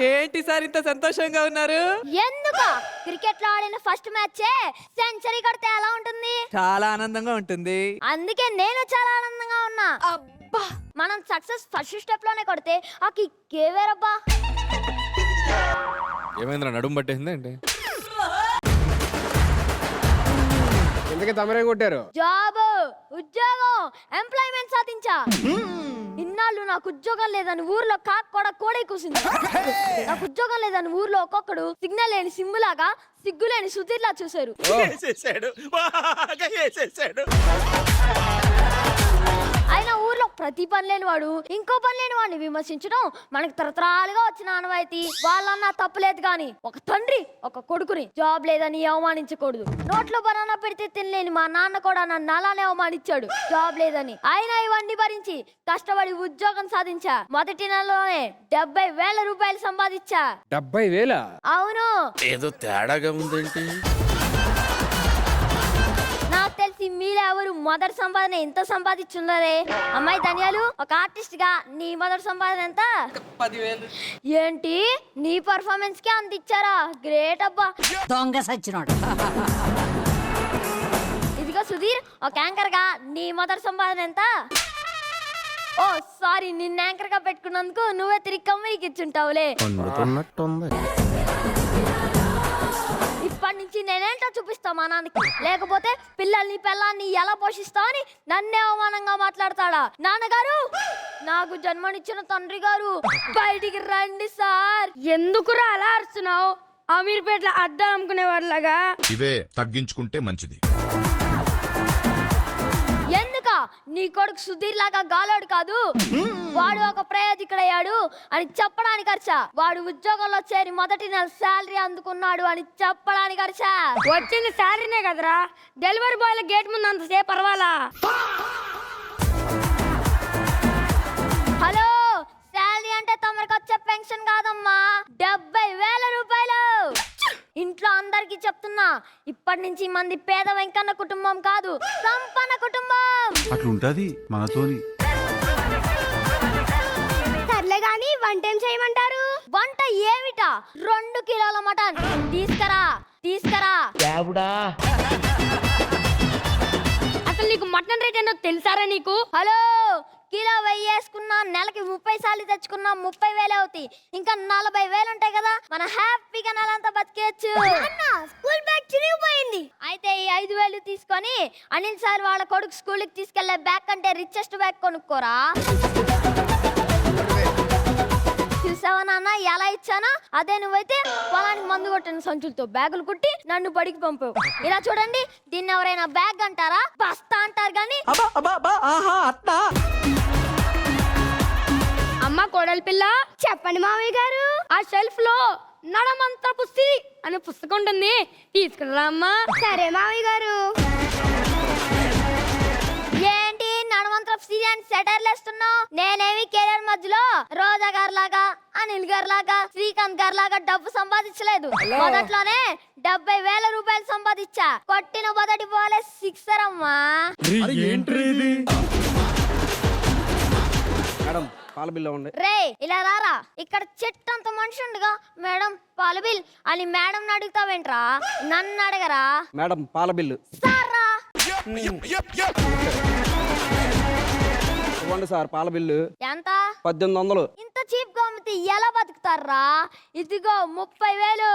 ఏంటి సార్ ఇంత సంతోషంగా ఉన్నారు? ఎందుకు? క్రికెట్ లో ఆడిన ఫస్ట్ మ్యాచ్ సెంచరీ కొడితే ఎలా ఉంటుంది? చాలా ఆనందంగా ఉంటుంది. అందుకే నేను చాలా ఆనందంగా ఉన్నా. అబ్బా, మనం సక్సెస్ ఫస్ట్ స్టెప్ లోనే కొడితే ఆ కిక్కే వేరబ్బా. ఏమైందిరా నడుము పట్టేసింది ఏంటి? ఎందుకే తమరేం కొట్టారు? జాబ్, ఉద్యోగం, ఎంప్లాయ్మెంట్ సాధించా. ఇన్నాళ్ళు నాకు ఉద్యోగం లేదని ఊర్లో కాక్ కూడా కోడే కూసింది. నాకు ఉద్యోగం లేదని ఊర్లో ఒక్కొక్కడు సిగ్నల్ లేని సిమ్ములాగా, సిగ్గులేని సుధీర్లా చూశారు. అయినా ఊర్లో ప్రతి పని లేని వాడు ఇంకో పని లేని వాడిని విమర్శించడం మనకు తరతరాలుగా వచ్చిన ఆనవాయితీ. వాళ్ళన్నా తప్పులేదు గాని ఒక తండ్రి ఒక కొడుకుని జాబ్ లేదని అవమానించకూడదు. నోట్లో బనానా పెడితే తినలేని మా నాన్న కూడా నన్ను అలానే అవమానించాడు జాబ్ లేదని. అయినా ఇవన్నీ భరించి కష్టపడి ఉద్యోగం సాధించా. మొదటి నెలలోనే 70,000 రూపాయలు సంపాదించా. 70,000? అవును. ఏదో తేడాగా ఉందేంటి? నాకు తెలిసి మీరెవరు మొదటి సంపాదన ఎంత సంపాదించున్నారే? అమ్మాయి ధన్యాలు, ఒక ఆర్టిస్ట్ గా నీ మొదటి సంపాదన ఎంత? 10,000. ఏంటి, నీ పర్ఫార్మెన్స్ కి అంత ఇచ్చారా? గ్రేట్ అబ్బా. దొంగ సచ్చినోడు. ఇదిగో సుధీర్, ఒక యాంకర్ గా నీ మొదటి సంపాదన ఎంత? ఓ సారీ, నిన్న యాంకర్ గా పెట్టుకున్నందుకు నువ్వే తిరిగి కమ్మరికి ఇచ్చుంటావులే. ఇప్పటి నుంచి నేనేంటో చూపిస్తా మా నాన్నకి. లేకపోతే పిల్లల్ని పెళ్ళాన్ని ఎలా పోషిస్తావు అని నన్నే అవమానంగా మాట్లాడతాడా? నాన్నగారు, నాకు జన్మనిచ్చిన తండ్రి గారు, బయటికి రండి సార్. ఎందుకురా అలా అరుస్తున్నావు? అమీర్పేటలో అద్దం అమ్ముకునే వాళ్ళగా. ఇవే తగ్గించుకుంటే మంచిది. ఎందుక? నీ కొడుకు సుధీర్ లాగా గాలోడు కాదు, వాడు ఒక ప్రయోజకుడయ్యాడు అని చెప్పడానికి అర్చా. వాడు ఉద్యోగంలో చేరి మొదటి నెల శాలరీ అందుకున్నాడు అని చెప్పడానికి అర్చా. వచ్చింది శాలరీనే కదరా, డెలివరీ బాయ్ గేట్ ముందు అంతసేపు పర్వాలా? హలో, శాలరీ అంటే తమరికి వచ్చే పెన్షన్ కాదమ్మా, 70,000 రూపాయలు. ఇంట్లో అందరికి చెప్తున్నా, ఇప్పటి నుంచి మంది పేద వెంకన్న కుటుంబం కాదు, సంపన్న కుటుంబం. అట్లుంటది మనతోని. సర్లే గాని వంట ఏం చేయమంటారు? వంట ఏమిటా? 2 కిలోల మటన్ తీసుకరా. అసలు నీకు మటన్ రేట్ ఏంటో తెలుసారా నీకు? హలో, కిలో 1000 వేసుకున్నా నెలకి 30 సార్లు తెచ్చుకున్నా 30,000 అవుతాయి. ఇంకా 40,000 ఉంటాయి కదా, మన హ్యాపీగా నెలంతా బతికేయచ్చు. School bag చిరిగిపోయింది. అయితే ఈ 5,000 తీసుకొని అనిల్ సార్ వాళ్ళ కొడుకు స్కూల్ కి తీసుకెళ్లే బ్యాగ్ కంటే రిచెస్ట్ బ్యాగ్ కొనుక్కోరా. చూసావా నాన్న ఎలా ఇచ్చానా? అదే నువ్వైతే పొలానికి మందు కొట్టిన సంచులతో బ్యాగులు కుట్టి నన్ను బడికి పంపావు. ఇలా చూడండి, దీన్ని ఎవరైనా బ్యాగ్ అంటారా? బస్తా అంటారు గాని. అమ్మ కోడలి పిల్ల, చెప్పండి మామయ్య గారు. ఆ షెల్ఫ్ లో నడమంత్రపు సిరి అనే పుస్తకం ఉంటుంది, తీసుకురా అమ్మా. సరే మామయ్య గారు. ఏంటి నడమంత్రపు సిరి అని సెటర్లు వేస్తున్నావు? నేనేమి కెరీర్ మధ్యలో రోజా గారు లాగా, అనిల్ గారు లాగా, శ్రీకాంత్ గారు లాగా డబ్బు సంపాదించలేదు. మొదట్లోనే 70,000 రూపాయలు సంపాదించా. కొట్టిన మొదటి బాలే సిక్సర్ అమ్మా. మేడం, పాల బిల్లు ఉంది. రే ఇలా రారా, ఇక్కడ చెట్టంత మనిషి ఉండగా మేడం పాల బిల్ అని మేడం అడుగుతావేంట్రా? నన్ను అడగరా? మేడం, పాల బిల్లు. సారా ఇవ్వండి సార్, పాల బిల్లు. ఎంత? 1800. ఇంత చీప్ గా అమ్మితే ఎలా బతుకుతారా? ఇదిగో 30,000.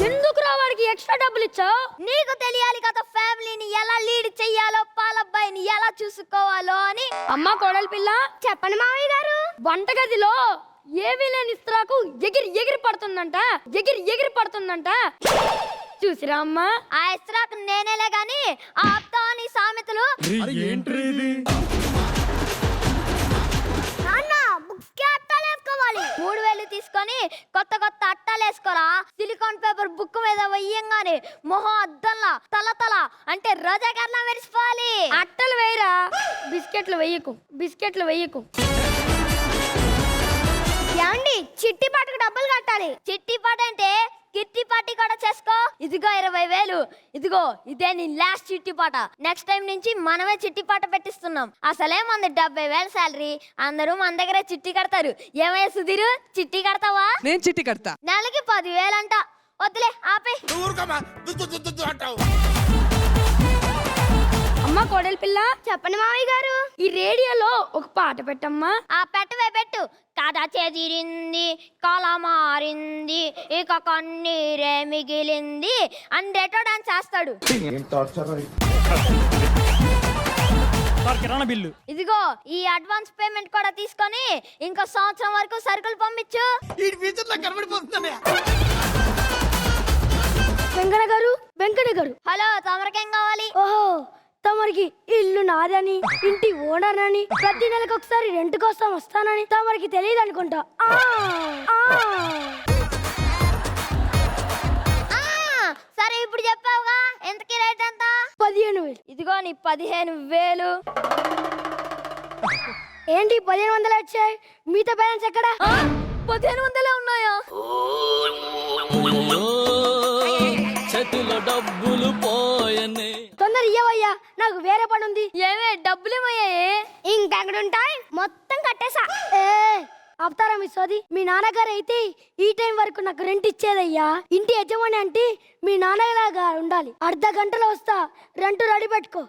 ఎందుకురా వాడికి ఎక్స్ట్రా డబ్బులు ఇచ్చావు? నీకు తెలియాలి కదా ఫ్యామిలీని ఎలా లీడ్ చెయ్యాలో, పాలబ్బాయిని ఎలా చూసుకోవాలో అని. అమ్మ కోడలి పిల్ల, చెప్పండి మామయ్య గారు. వంటగదిలో ఏమీ లేని ఇస్త్రాకు ఎగిరి పడుతుందంట. చూసిరా అమ్మా. ఆ ఇస్త్రాకు నేనేలే గాని ఆ అత్త అని సామెతలు. నాన్న, బుక్స్ కి అట్టాలు వేసుకోవాలి. 3,000 తీసుకొని కొత్త అట్టాలు వేసుకోరా. సిలికాన్ పేపర్ బుక్ మీద వెయ్యంగానే మొహం అద్దంలా తల అంటే రోజా గారిలా మెరిసిపోవాలి. అట్టలు వేయరా, బిస్కెట్లు వెయ్యకు. ఏమండి, చిట్టి పాటకు డబ్బులు కట్టాలి. చిట్టి పాట అంటే కిట్టి పార్టీ కూడా చేసుకో. ఇదిగో 20,000. ఇదిగో ఇదే నీ లాస్ట్ చిట్టి పాట. నెక్స్ట్ టైం నుంచి మనమే చిట్టి పాట పెట్టిస్తున్నాం. అసలే మన 70,000 శాలరీ, అందరూ మన దగ్గరే చిట్టి కడతారు. ఏమయ్యా సుధీర్, చిట్టి కడతావా? నేను చిట్టి కడతా. నెలకి 10,000 అంట. వద్దులే ఆపే. అమ్మ కోడలి పిల్ల, చెప్పండి మామయ్య గారు. ఈ రేడియోలో ఒక పాట పెట్టమ్మా. ఆ పెట్టు. కథ చెదిరింది, కళ మారింది, ఇక కన్నీరే మిగిలింది అని రెటో డాన్స్ చేస్తాడు. ఇదిగో ఈ అడ్వాన్స్ పేమెంట్ కూడా తీసుకొని ఇంకో సంవత్సరం వరకు సరుకులు పంపించు. వెంకట గారు హలో, తమరికేం కావాలి? ఓహో, తమరికి ఇల్లు నాదని, ఇంటి ఓనర్ అని, ప్రతి నెలకు ఒకసారి రెంట్ కోసం వస్తానని తమరికి తెలియదు అనుకుంటా. సరే ఇప్పుడు చెప్పావుగా, ఎంతకి రేట్ ఎంత? 15,000. ఇదిగో నీ 15,000. ఏంటి 1,500 వచ్చాయి? మిగతా బ్యాలెన్స్ ఎక్కడ? 1500 ఉన్నాయా? చేతిలో డబ్బులు పోయనే. తొందర ఇయ్యవయ్యా, నాకు వేరే పని ఉంది. ఏమే డబ్బులేమయ్యాయే? ఇంకెక్కడుంటాయి? మొత్తం కట్టేసా. ఆపుతారా మీ సోది? మీ నాన్నగారు అయితే ఈ టైం వరకు నాకు రెంట్ ఇచ్చేదయ్యా. ఇంటి యజమాని అంటే మీ నాన్నగారు ఉండాలి. అర్ధ గంటలో వస్తా, రెంట్ రెడీ పెట్టుకో.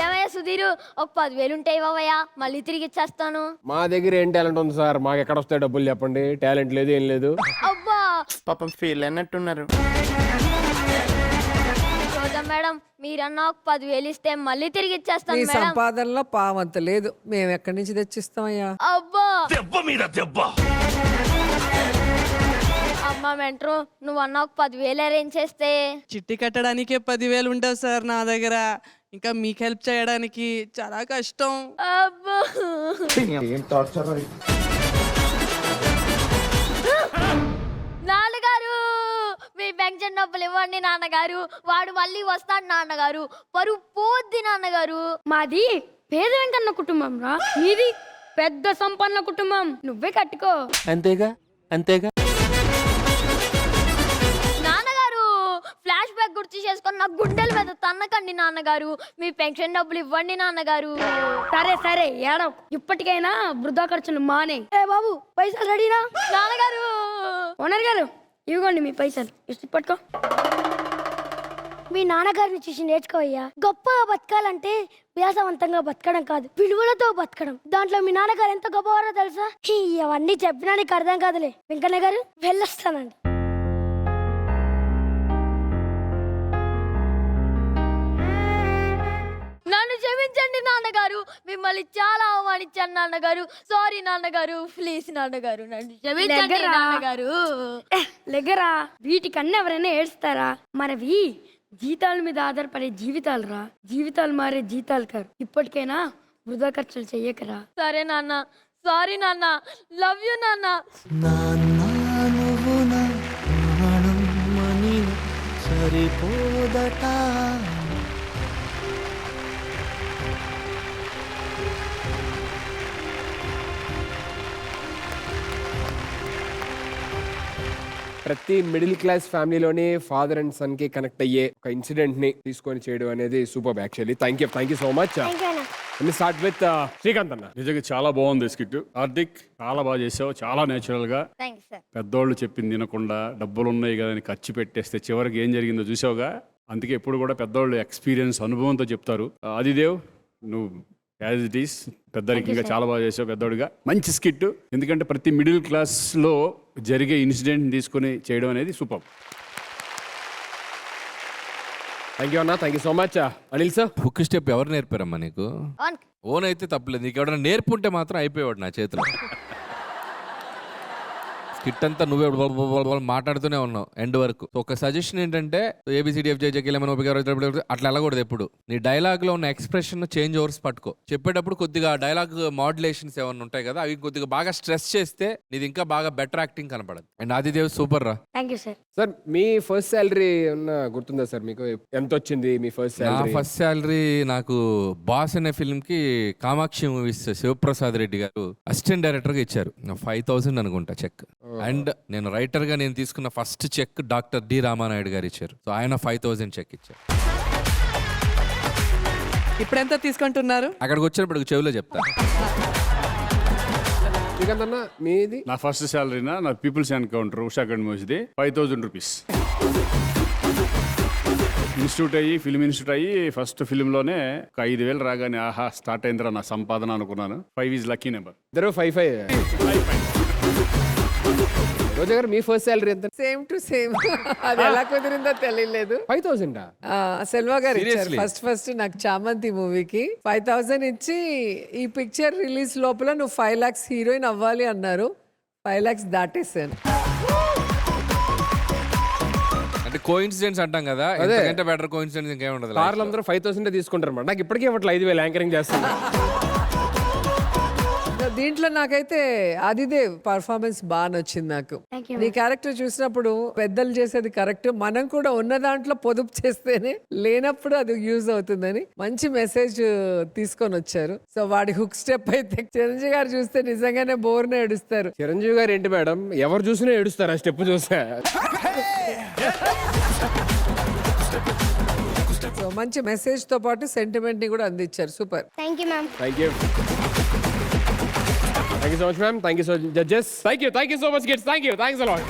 ఏమయ్యా సుధీర్, ఒక 10,000 ఉంటాయి ఇవ్వవయ్యా, మళ్ళీ తిరిగి ఇచ్చేస్తాను. మా దగ్గర ఏం టాలెంట్ ఉంది సార్? మాకు ఎక్కడ వస్తాయి డబ్బులు చెప్పండి. టాలెంట్ లేదు, ఏం లేదు. అబ్బా, పాపం ఫీల్ అన్నట్టున్నారు. రోజా మేడం, మీరన్నా ఒక 10,000 ఇస్తే మళ్ళీ తిరిగి నీ ఇచ్చేస్తాను మేడం. సంపాదనలో పావంత లేదు, మేము ఎక్కడి నుంచి తెచ్చిస్తామయ్యా? అబ్బా దెబ్బ మీద దెబ్బ. అమ్మా మెంట్రో, నువ్వన్నా ఒక 10,000 అరేంజ్ చేస్తే. చిట్టి కట్టడానికే 10,000 ఉండవు సార్ నా దగ్గర. ఇంకా మీకు హెల్ప్ చేయడానికి చాలా కష్టం. అబ్బా నాన్నగారు, మీ పెన్షన్ డబ్బులు ఇవ్వండి నాన్నగారు. వాడు మళ్ళీ వస్తాడు నాన్నగారు. పరువు పోద్ది నాన్నగారు. మాది పేద వెంకన్న కుటుంబం రా, నీది పెద్ద సంపన్న కుటుంబం. నువ్వే కట్టుకో. అంతేగా అంతేగా. నాన్నగారు, ఫ్లాష్ బ్యాక్ గుర్తు చేసుకొని నా గుండెల మీద తన్నకండి నాన్నగారు. మీ పెన్షన్ డబ్బులు ఇవ్వండి నాన్నగారు. సరే సరే, ఏడవ. ఇప్పటికైనా వృధా ఖర్చులు మానే. ఏ బాబు, పైసలు రెడీనా? నాన్నగారు, ఓనర్ గారు, ఇవ్వండి మీ పైసలు. ఇష్ట పట్టుకో. మీ నాన్నగారిని చూసి నేర్చుకోయ్యా. గొప్పగా బతకాలంటే వ్యాసవంతంగా బతకడం కాదు, విలువలతో బతకడం. దాంట్లో మీ నాన్నగారు ఎంత గొప్పవారో తెలుసా? అవన్నీ చెప్పినా నీకు అర్థం కాదులే. వెంకన్న గారు, వెళ్ళొస్తానండి. నన్ను క్షమించండి నాన్నగారు. మిమ్మల్ని చాలా అవమానించాను నాన్నగారు. సారీ నాన్నగారు, ప్లీజ్ నాన్నగారు, నన్ను క్షమించండి లెగ్గరా. నాన్నగారు. లెగ్గరా, వీటికన్నా ఎవరైనా ఏడుస్తారా? మనవి జీతాల మీద ఆధారపడే జీవితాలు రా. జీవితాలు మారే జీతాలు కాదు. ఇప్పటికైనా వృధా ఖర్చులు చెయ్యకరా. సరే నాన్న, సారీ నాన్న, లవ్ యూ నాన్న. ప్రతి మిడిల్ క్లాస్ ఫ్యామిలీలోనే ఫాదర్ అండ్ సన్ కి కనెక్ట్ అయ్యే ఒక ఇన్సిడెంట్ ని తీసుకొని చేయడం అనేది super. Actually thank you so much. Start with Srikanth అన్న. నిజంగా చాలా బాగుంది స్కిట్. హార్దిక్, చాలా బాగా చేసావు. చాలా నేచురల్ గా. Thanks sir. పెద్దోళ్ళు చెప్పింది తినకుండా డబ్బులు ఉన్నాయి కదా అని ఖర్చు పెట్టేస్తే చివరికి ఏం జరిగిందో చూసావుగా. అందుకే ఎప్పుడు కూడా పెద్దోళ్ళు ఎక్స్పీరియన్స్, అనుభవంతో చెప్తారు. ఆదిదేవ్, నువ్వు యాజ్ ఇట్ ఈస్ పెద్దరికి ఇంకా చాలా బాగా చేసావు పెద్దోడిగా. మంచి స్కిట్. ఎందుకంటే ప్రతి మిడిల్ క్లాస్ లో జరిగే ఇన్సిడెంట్ తీసుకుని చేయడం అనేది సూపర్. థ్యాంక్ యూ అన్న, thank you so much. Anil sir, hook step ఎవరు నేర్పారమ్మా నీకు? ఓన్ అయితే తప్పలేదు, నీకు ఎవరైనా నేర్పుంటే మాత్రం అయిపోయేవాడు నా చేతిలో. స్కిట్ అంతా నువ్వే మాట్లాడుతూనే ఉన్నావు ఎండ్ వరకు. ఒక సజెషన్ ఏంటంటే అట్లా వెళ్ళకూడదు ఎప్పుడు. నీ డైలాగ్ లో ఉన్న ఎక్స్ప్రెషన్ చేంజ్ ఓవర్స్ పట్టుకో. చెప్పేటప్పుడు కొద్దిగా డైలాగ్ మాడ్యులేషన్స్ ఏమైనా ఉంటాయి కదా, అవి కొద్దిగా బాగా స్ట్రెస్ చేస్తే నీది ఇంకా బాగా బెటర్ యాక్టింగ్ కనపడదు. అండ్ ఆదిదేవ్ సూపర్ రా. Thank you sir. Sir me first salary ఏమన్నా గుర్తుందా సార్ మీకు? ఎంత వచ్చింది మీ ఫస్ట్ నా శాలరీ? ఫస్ట్ శాలరీ నాకు బాస్ అనే ఫిల్మ్ కి కామాక్షి మూవీస్ శివప్రసాద్ రెడ్డి గారు అసిస్టెంట్ డైరెక్టర్ గా ఇచ్చారు. 5,000 అనుకుంటా చెక్. అండ్ నేను రైటర్ గా నేను తీసుకున్న first check doctor D Ramanaidu garu ఇచ్చారు. సో ఆయన 5,000 చెక్ ఇచ్చారు. ఇప్పుడు ఎంత తీసుకుంటున్నారు? అక్కడికి వచ్చినప్పుడు చెవిలో చెప్తా. శ్రీకాంత్ మీది? నా ఫస్ట్ శాలరీనా నా పీపుల్స్ ఎన్కౌంటర్ ఉషా అకాడమీది 5,000 రూపీస్. ఇన్స్టిట్యూట్ అయ్యి ఫిల్మ్ ఇన్స్టిట్యూట్ అయ్యి ఫస్ట్ ఫిల్మ్లోనే ఒక 5,000 రాగానే ఆహా స్టార్ట్ అయిందిరా నా సంపాదన అనుకున్నాను. 5 ఈజ్ లక్కీ నెంబర్. ఇద్దరు 5,500. రోజా గారు మీ ఫస్ట్ శాలరీ ఎంత? Same to same. అది ఎలా కుదిరిందో తెలియలేదు. 5,000. సెల్వా గారు ఇచ్చారు Seriously? ఫస్ట్ నాకు చామంతి మూవీకి 5,000 ఇచ్చి ఈ పిక్చర్ రిలీజ్ లోపల నువ్వు 5 lakhs హీరోయిన్ అవ్వాలి అన్నారు. 5 lakhs దాటేసాను. అంటే కోఇన్సిడెన్స్ అంటాం కదా, ఎందుకంటే బెటర్ కోఇన్సిడెన్స్ ఇంకేం ఉండదు. కార్లు అందరూ 5,000 తీసుకుంటారు అన్నమాట. నాకు ఇప్పటికే ఇవ్వట్లేదు 5,000 యాంకరింగ్ చేస్తాను. దీంట్లో నాకైతే ఆదిదేవ్ పర్ఫార్మెన్స్ బాగా నచ్చింది నాకు. Thank you, నీ క్యారెక్టర్ చూసినప్పుడు పెద్దలు చేసేది కరెక్ట్, మనం కూడా ఉన్న దాంట్లో పొదుపు చేస్తేనే లేనప్పుడు అది యూజ్ అవుతుందని మంచి మెసేజ్ తీసుకొని వచ్చారు. సో వాడి హుక్ స్టెప్ అయితే చిరంజీవి గారు చూస్తే నిజంగానే బోర్నే ఏడుస్తారు. చిరంజీవి గారు ఏంటి మేడం, ఎవరు చూసినా ఏడుస్తారు ఆ స్టెప్ చూస్తే. సో మంచి మెసేజ్ తో పాటు సెంటిమెంట్ ని కూడా అందించారు. Super. Thank you ma'am. Thank you. Thank you so much ma'am. Thank you so judges. Thank you so much kids. Thank you. Thanks a lot.